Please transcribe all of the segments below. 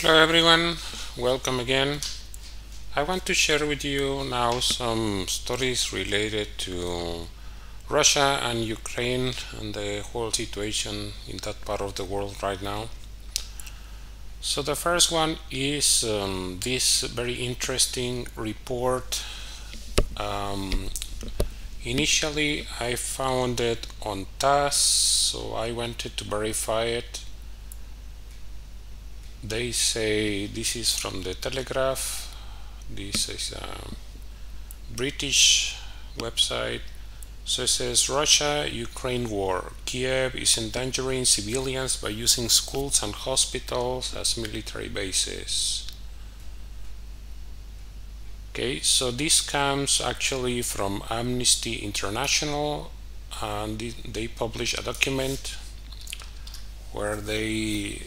Hello everyone, welcome again. I want to share with you now some stories related to Russia and Ukraine and the whole situation in that part of the world right now. So the first one is this very interesting report. Initially I found it on TASS, so I wanted to verify it. They say this is from the Telegraph. This is a British website. So it says Russia-Ukraine war. Kiev is endangering civilians by using schools and hospitals as military bases. Okay, so this comes actually from Amnesty International, and they publish a document where they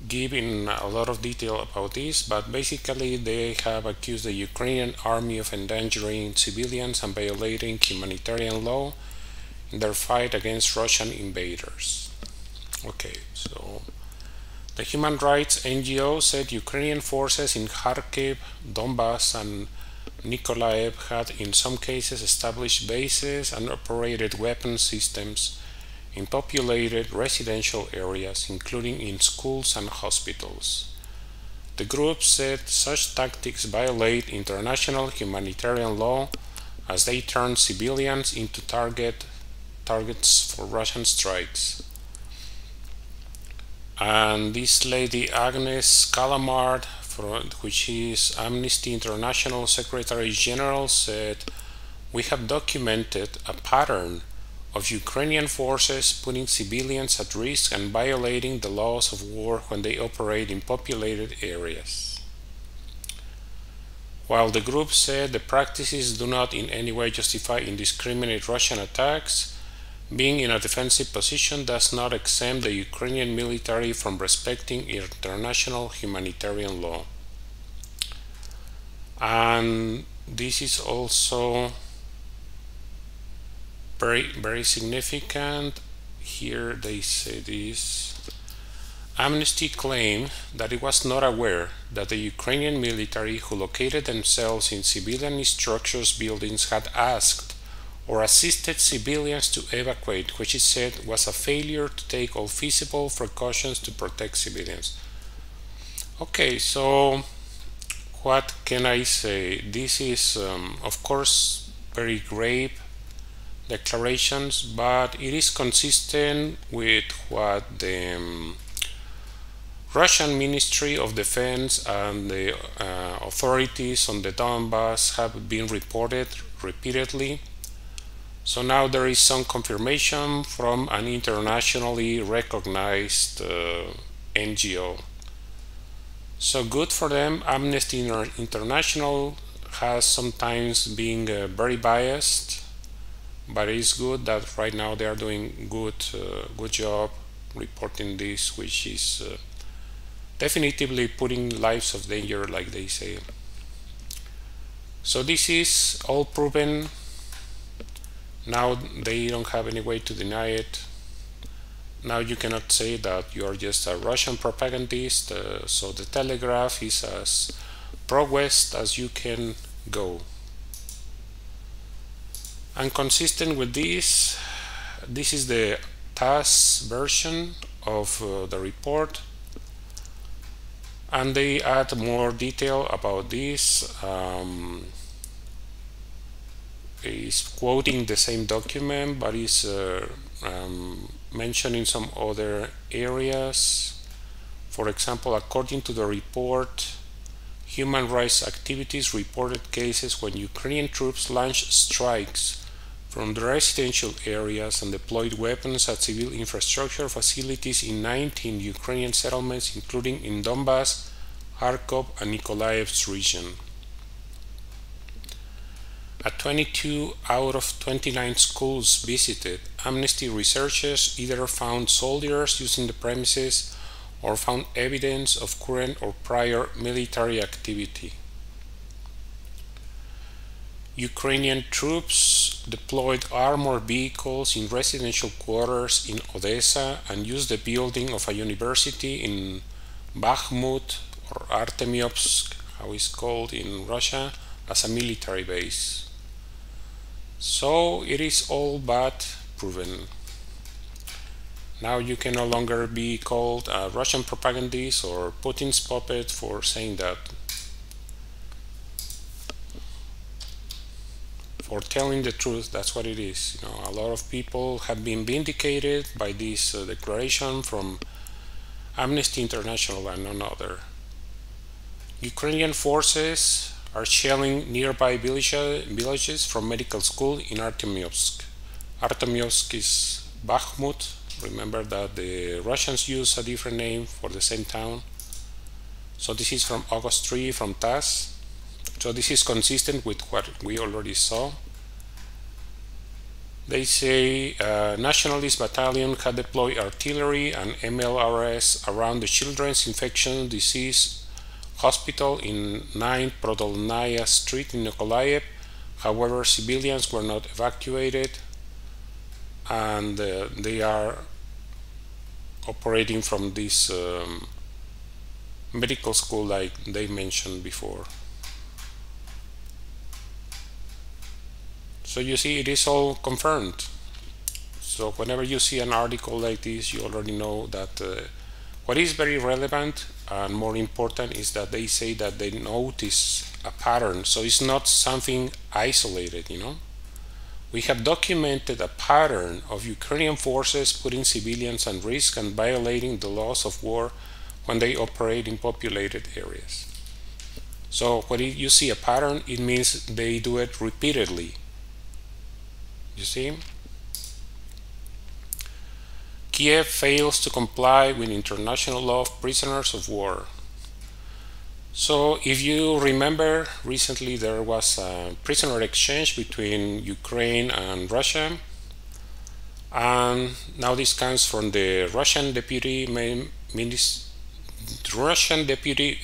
give in a lot of detail about this, but basically they have accused the Ukrainian army of endangering civilians and violating humanitarian law in their fight against Russian invaders. Okay, so the human rights NGO said Ukrainian forces in Kharkiv, Donbass and Nikolaev had in some cases established bases and operated weapon systems in populated residential areas, including in schools and hospitals. The group said such tactics violate international humanitarian law as they turn civilians into targets for Russian strikes. And this lady Agnes Kalamard, which is Amnesty International Secretary General, said, "We have documented a pattern of Ukrainian forces putting civilians at risk and violating the laws of war when they operate in populated areas." While the group said the practices do not in any way justify indiscriminate Russian attacks, being in a defensive position does not exempt the Ukrainian military from respecting international humanitarian law. And this is also very significant. Here they say this. Amnesty claimed that it was not aware that the Ukrainian military, who located themselves in civilian structures buildings, had asked or assisted civilians to evacuate, which it said was a failure to take all feasible precautions to protect civilians. Okay, so what can I say? This is of course very grave declarations, but it is consistent with what the Russian Ministry of Defense and the authorities on the Donbass have been reported repeatedly. So now there is some confirmation from an internationally recognized NGO. So good for them. Amnesty International has sometimes been very biased, but it's good that right now they are doing good job reporting this, which is definitively putting lives of danger, like they say. So this is all proven. Now they don't have any way to deny it. Now you cannot say that you are just a Russian propagandist, so the Telegraph is as pro-West as you can go. And consistent with this is the TASS version of the report, and they add more detail about this. Is quoting the same document, but is mentioning some other areas. For example, according to the report, human rights activities reported cases when Ukrainian troops launched strikes from the residential areas and deployed weapons at civil infrastructure facilities in 19 Ukrainian settlements, including in Donbass, Kharkov, and Nikolaev's region. At 22 out of 29 schools visited, Amnesty researchers either found soldiers using the premises or found evidence of current or prior military activity. Ukrainian troops deployed armored vehicles in residential quarters in Odessa and used the building of a university in Bakhmut or Artemyevsk, how it's called in Russia, as a military base. So it is all but proven. Now you can no longer be called a Russian propagandist or Putin's puppet for saying that. For telling the truth, that's what it is. You know, a lot of people have been vindicated by this declaration from Amnesty International and none other. Ukrainian forces are shelling nearby villages from medical school in Artemyevsk. Artemyevsk is Bakhmut. Remember that the Russians use a different name for the same town. So this is from August 3 from TASS. So this is consistent with what we already saw. They say Nationalist Battalion had deployed artillery and MLRS around the Children's Infectious Disease Hospital in 9 Prodolnaya Street in Nikolaev. However, civilians were not evacuated, and they are operating from this medical school like they mentioned before. So you see, it is all confirmed. So whenever you see an article like this, you already know that what is very relevant and more important is that they say that they notice a pattern. So it's not something isolated, you know. We have documented a pattern of Ukrainian forces putting civilians at risk and violating the laws of war when they operate in populated areas. So when you see a pattern, it means they do it repeatedly. You see? Kiev fails to comply with international law of prisoners of war. So if you remember, recently there was a prisoner exchange between Ukraine and Russia, and now this comes from the Russian Deputy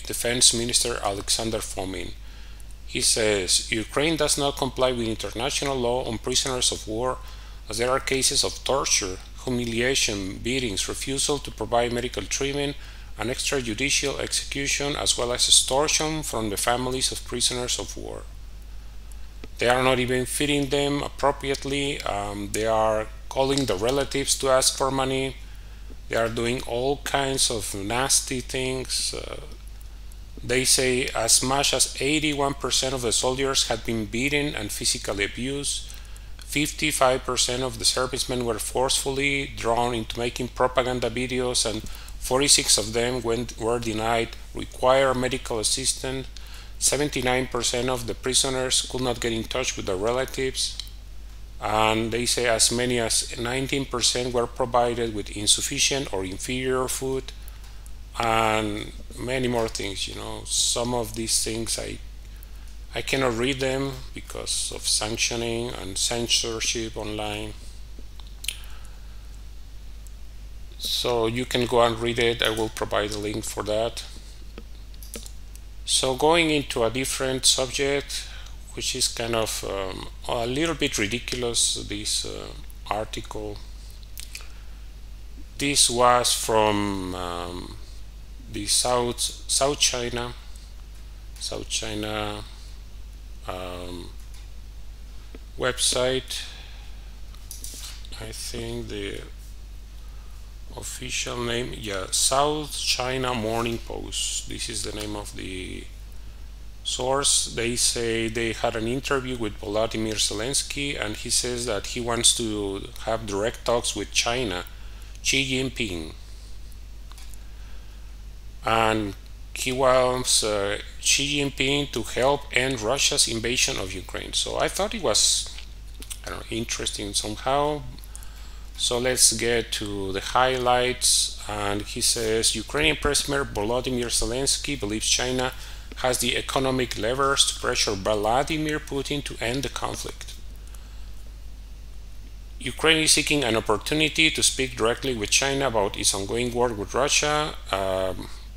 Defense Minister Alexander Fomin. He says, Ukraine does not comply with international law on prisoners of war as there are cases of torture, humiliation, beatings, refusal to provide medical treatment, and extrajudicial execution, as well as extortion from the families of prisoners of war. They are not even feeding them appropriately. They are calling the relatives to ask for money. They are doing all kinds of nasty things. They say as much as 81% of the soldiers had been beaten and physically abused. 55% of the servicemen were forcefully drawn into making propaganda videos, and 46 of them were denied required medical assistance. 79% of the prisoners could not get in touch with their relatives. And they say as many as 19% were provided with insufficient or inferior food, and many more things. You know, some of these things I cannot read them because of sanctioning and censorship online. So you can go and read it. I will provide a link for that. So going into a different subject, which is kind of a little bit ridiculous, this article. This was from the South China website. I think the official name, yeah, South China Morning Post. This is the name of the source. They say they had an interview with Volodymyr Zelensky, and he says that he wants to have direct talks with China, Xi Jinping, and he wants Xi Jinping to help end Russia's invasion of Ukraine. So I thought it was, I don't know, interesting somehow. So let's get to the highlights. And he says Ukrainian President Volodymyr Zelensky believes China has the economic levers to pressure Vladimir Putin to end the conflict. Ukraine is seeking an opportunity to speak directly with China about its ongoing war with Russia.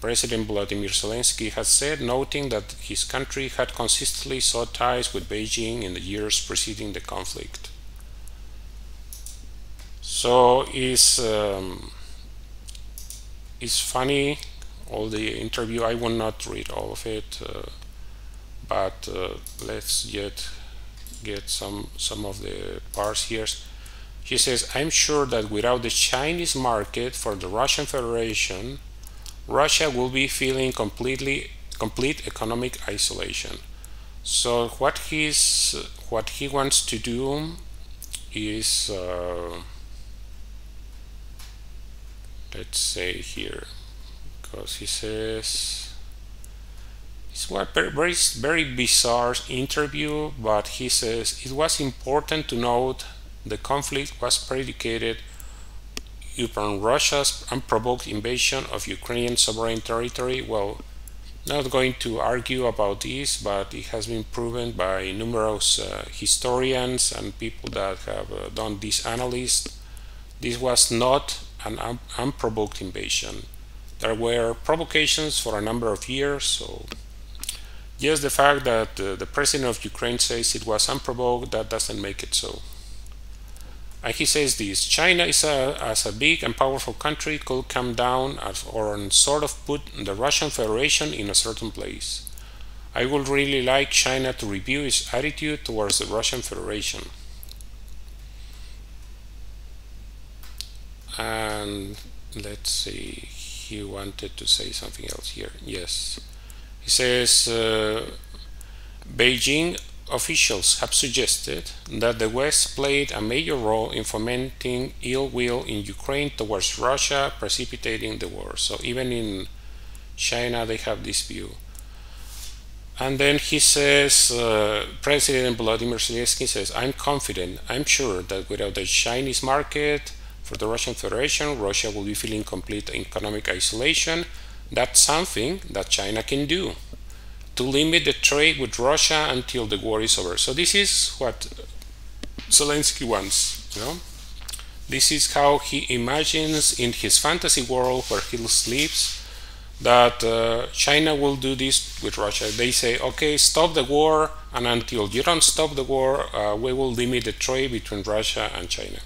President Volodymyr Zelensky has said, noting that his country had consistently sought ties with Beijing in the years preceding the conflict. So it's funny, all the interview. I will not read all of it, but let's get some of the parts here. He says, I'm sure that without the Chinese market for the Russian Federation, Russia will be feeling complete economic isolation. So what he wants to do is, let's say here, because he says, it's a very bizarre interview, but he says it was important to note the conflict was predicated upon Russia's unprovoked invasion of Ukrainian sovereign territory. Well, not going to argue about this, but it has been proven by numerous historians and people that have done this analysis. This was not an unprovoked invasion. There were provocations for a number of years, so yes, the fact that the president of Ukraine says it was unprovoked, that doesn't make it so. And he says this, China is as a big and powerful country could come down or sort of put the Russian Federation in a certain place. I would really like China to review its attitude towards the Russian Federation. And let's see, he wanted to say something else here. Yes. He says, Beijing officials have suggested that the West played a major role in fomenting ill will in Ukraine towards Russia, precipitating the war. So even in China, they have this view. And then he says, President Volodymyr Zelensky says, I'm confident, I'm sure that without the Chinese market for the Russian Federation, Russia will be feeling complete economic isolation. That's something that China can do to limit the trade with Russia until the war is over. So this is what Zelensky wants, you know. This is how he imagines in his fantasy world where he sleeps that China will do this with Russia. They say, okay, stop the war, and until you don't stop the war, we will limit the trade between Russia and China.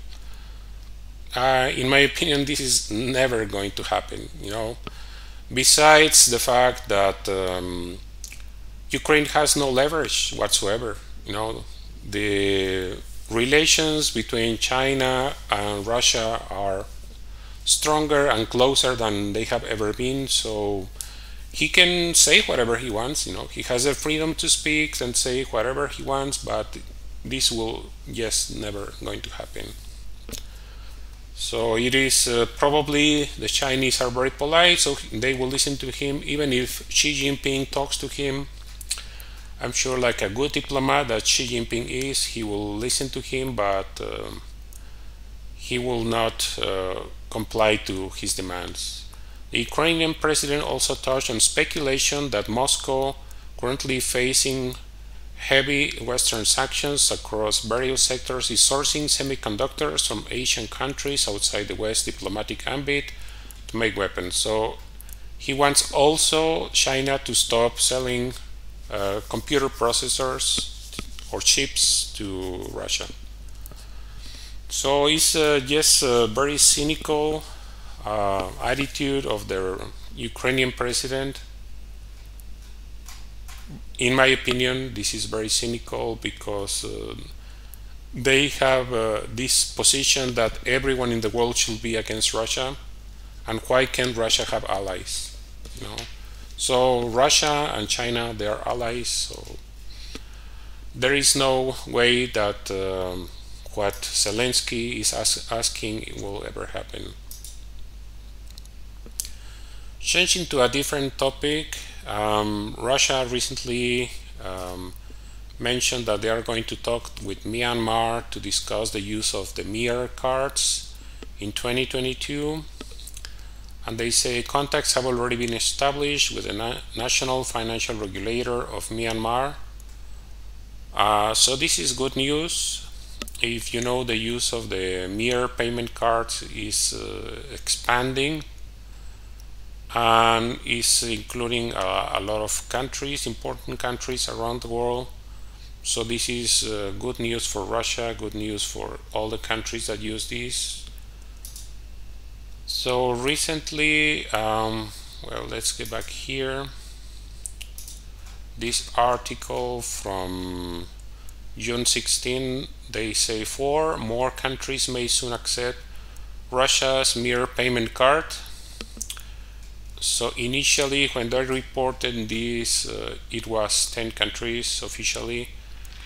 In my opinion, this is never going to happen, you know. Besides the fact that Ukraine has no leverage whatsoever, you know, the relations between China and Russia are stronger and closer than they have ever been, so he can say whatever he wants, you know, he has the freedom to speak and say whatever he wants, but this will just never going to happen. So it is probably the Chinese are very polite, so they will listen to him, even if Xi Jinping talks to him. I'm sure, like a good diplomat that Xi Jinping is, he will listen to him, but he will not comply to his demands. The Ukrainian president also touched on speculation that Moscow, currently facing heavy Western sanctions across various sectors, is sourcing semiconductors from Asian countries outside the West diplomatic ambit to make weapons. So he wants also China to stop selling computer processors or chips to Russia. So it's just a very cynical attitude of the Ukrainian president. In my opinion, this is very cynical because they have this position that everyone in the world should be against Russia, and why can't Russia have allies? You know, so Russia and China, they are allies. So there is no way that what Zelensky is asking will ever happen. Changing to a different topic, Russia recently mentioned that they are going to talk with Myanmar to discuss the use of the Mir cards in 2022. And they say contacts have already been established with the National Financial Regulator of Myanmar. So this is good news. If you know, the use of the Mir payment cards is expanding. and is including a lot of countries, important countries around the world. So this is good news for Russia, good news for all the countries that use this. So recently, well, let's get back here. This article from June 16, they say 4 more countries may soon accept Russia's Mir payment card. So initially, when they reported this, it was 10 countries officially: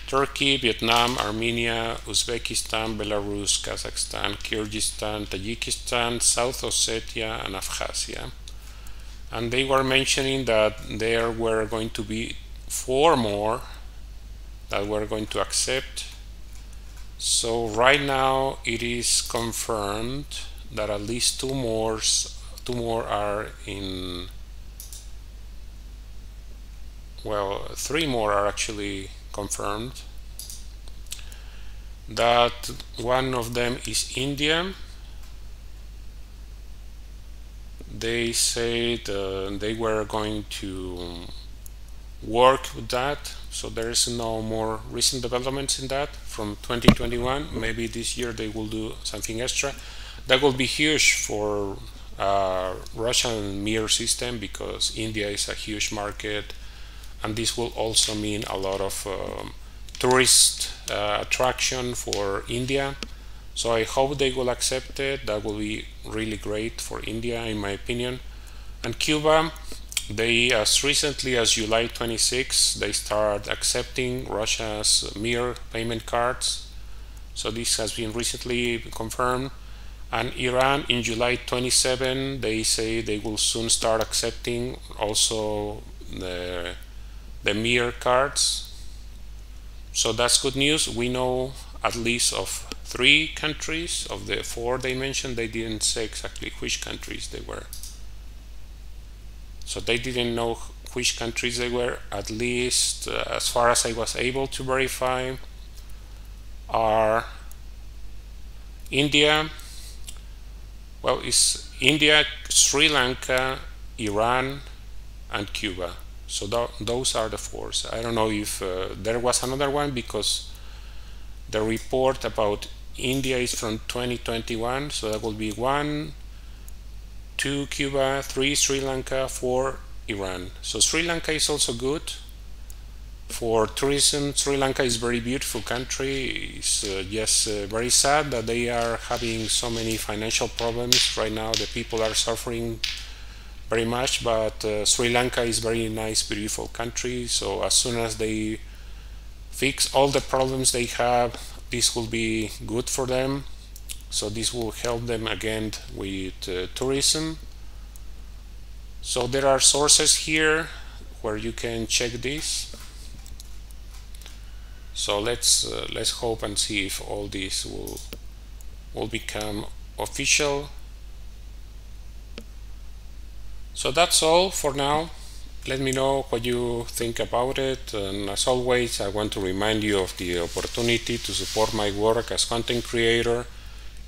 Turkey, Vietnam, Armenia, Uzbekistan, Belarus, Kazakhstan, Kyrgyzstan, Tajikistan, South Ossetia, and Abkhazia. And they were mentioning that there were going to be 4 more that were going to accept. So right now it is confirmed that at least 2 more are in, well, 3 more are actually confirmed. That one of them is India. They said they were going to work with that, so there is no more recent developments in that from 2021. Maybe this year they will do something extra. That will be huge for Russian Mir system, because India is a huge market, and this will also mean a lot of tourist attraction for India. So I hope they will accept it. That will be really great for India, in my opinion. And Cuba, they, as recently as July 26, they start accepting Russia's Mir payment cards. So this has been recently confirmed. And Iran, in July 27, they say they will soon start accepting also the Mir cards. So that's good news. We know at least of 3 countries of the 4 they mentioned. They didn't say exactly which countries they were. So they didn't know which countries they were, at least as far as I was able to verify, are India. Well, it's India, Sri Lanka, Iran, and Cuba. So those are the 4. I don't know if there was another one, because the report about India is from 2021. So that will be 1, 2 Cuba, 3 Sri Lanka, 4 Iran. So Sri Lanka is also good for tourism. Sri Lanka is a very beautiful country. It's just very sad that they are having so many financial problems right now. The people are suffering very much, but Sri Lanka is a very nice, beautiful country. So as soon as they fix all the problems they have, this will be good for them. So this will help them again with tourism. So there are sources here where you can check this. So let's hope and see if all this will become official. So that's all for now. Let me know what you think about it, and as always, I want to remind you of the opportunity to support my work as content creator.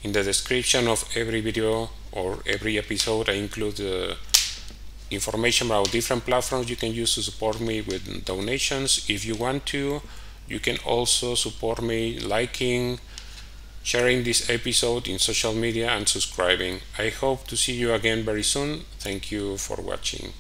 In the description of every video or every episode, I include information about different platforms you can use to support me with donations. If you want to, you can also support me liking, sharing this episode in social media, and subscribing. I hope to see you again very soon. Thank you for watching.